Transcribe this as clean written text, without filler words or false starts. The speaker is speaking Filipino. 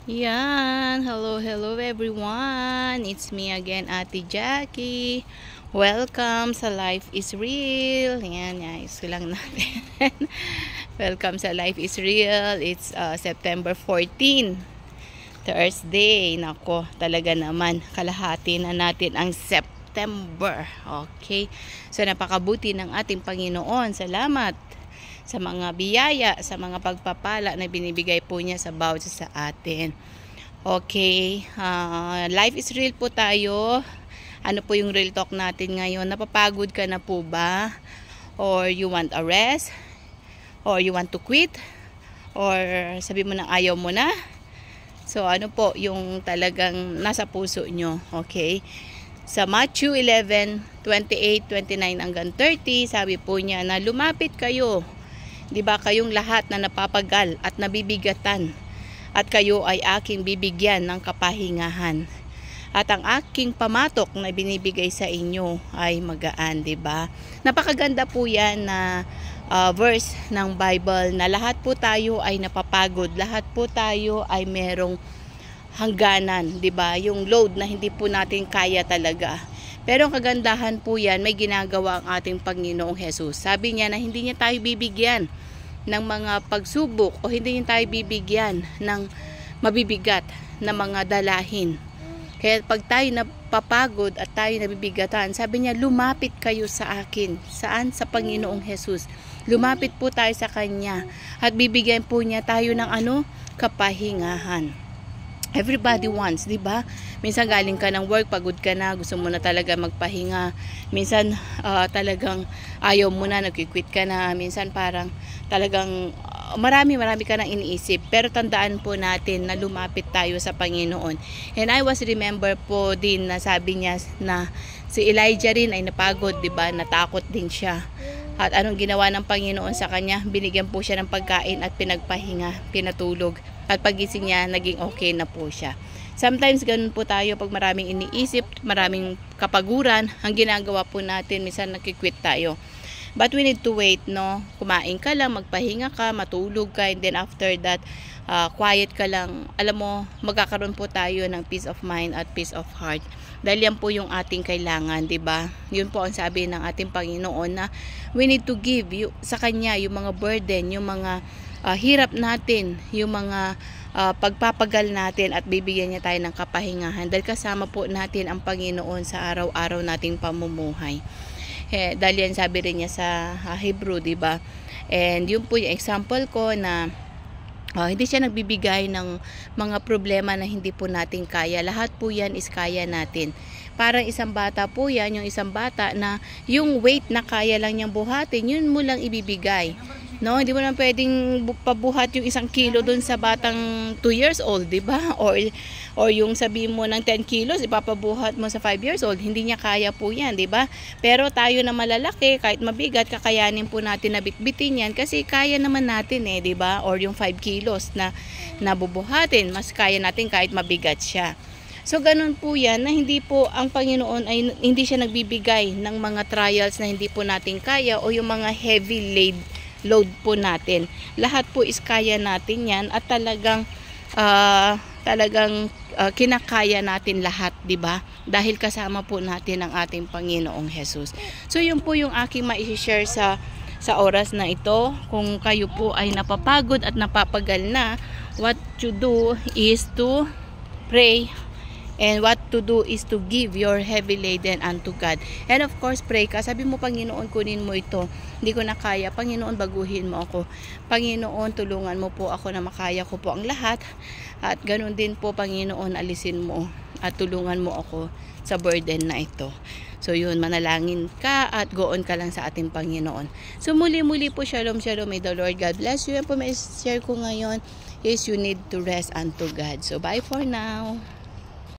Yan, hello everyone. It's me again, Ate Jackie. Welcome sa Life is Real. Yan, guys, lang natin. Welcome sa Life is Real. It's September 14, Thursday. Nako, talaga naman, kalahati na natin ang September. Okay, so napakabuti ng ating Panginoon. Salamat sa mga biyaya, sa mga pagpapala na binibigay po niya sa bawat sa atin. Okay, life is real po tayo. Ano po yung real talk natin ngayon? Napapagod ka na po ba? Or you want a rest? Or you want to quit? Or sabi mo na ayaw mo na? So ano po yung talagang nasa puso nyo? Okay, sa Matthew 11:28, 29 hanggang 30, sabi po niya na lumapit kayo. Diba kayong lahat na napapagal at nabibigatan, at kayo ay aking bibigyan ng kapahingahan. At ang aking pamatok na binibigay sa inyo ay magaan, diba? Napakaganda po yan na verse ng Bible na lahat po tayo ay napapagod, lahat po tayo ay merong hangganan, diba? Yung load na hindi po natin kaya talaga. Pero ang kagandahan po yan, may ginagawa ang ating Panginoong Jesus. Sabi niya na hindi niya tayo bibigyan ng mga pagsubok o hindi niya tayo bibigyan ng mabibigat na mga dalahin. Kaya pag tayo napapagod at tayo nabibigatan, sabi niya, lumapit kayo sa akin. Saan? Sa Panginoong Jesus. Lumapit po tayo sa Kanya at bibigyan po niya tayo ng kapahingahan. Everybody wants, di ba? Minsan galing ka ng work, pagod ka na, gusto mo na talaga magpahinga. Minsan talagang ayaw mo na, nagki-quit ka na. Minsan parang talagang marami ka nang iniisip. Pero tandaan po natin na lumapit tayo sa Panginoon. And I was remember po din na sabi niya na si Elijah rin ay napagod, di ba? Natakot din siya. At anong ginawa ng Panginoon sa kanya? Binigyan po siya ng pagkain at pinagpahinga, pinatulog. At pagising niya, naging okay na po siya. Sometimes ganun po tayo pag maraming iniisip, maraming kapaguran, ang ginagawa po natin, minsan nakikwit tayo. But we need to wait, no? Kumain ka lang, magpahinga ka, matulog ka, and then after that, quiet ka lang. Alam mo, magkakaroon po tayo ng peace of mind at peace of heart. Dahil yan po yung ating kailangan, di ba? Yun po ang sabi ng ating Panginoon na we need to give sa Kanya yung mga burden, yung mga hirap natin, yung mga pagpapagal natin, at bibigyan niya tayo ng kapahingahan dahil kasama po natin ang Panginoon sa araw-araw nating pamumuhay. Dahil yan sabi rin niya sa Hebrew, diba? And yun po yung example ko na hindi siya nagbibigay ng mga problema na hindi po natin kaya. Lahat po yan is kaya natin. Parang isang bata po yan, yung isang bata na yung weight na kaya lang niyang buhatin, yun mo lang ibibigay. No, hindi mo na pwedeng pabuhat yung 1 kilo doon sa batang 2 years old, di ba? Or yung sabi mo ng 10 kilos, ipapabuhat mo sa 5 years old. Hindi niya kaya po yan, di ba? Pero tayo na malalaki, kahit mabigat, kakayanin po natin na bitbitin yan kasi kaya naman natin di ba? Or yung 5 kilos na nabubuhatin, mas kaya natin kahit mabigat siya. So, ganun po yan na hindi po ang Panginoon ay hindi siya nagbibigay ng mga trials na hindi po natin kaya o yung mga heavy load po natin. Lahat po is kaya natin yan at talagang kinakaya natin lahat, di ba? Dahil kasama po natin ang ating Panginoong Jesus. So yun po yung aking ma-share sa oras na ito. Kung kayo po ay napapagod at napapagal na, what to do is to pray. And what to do is to give your heavy laden unto God. And of course, pray ka. Sabi mo, Panginoon, kunin mo ito. Hindi ko na kaya. Panginoon, baguhin mo ako. Panginoon, tulungan mo po ako na makaya ko po ang lahat. At ganun din po, Panginoon, alisin mo at tulungan mo ako sa burden na ito. So yun, manalangin ka at goon ka lang sa ating Panginoon. So muli po, shalom. May the Lord God bless you. Yan po may share ko ngayon is you need to rest unto God. So bye for now.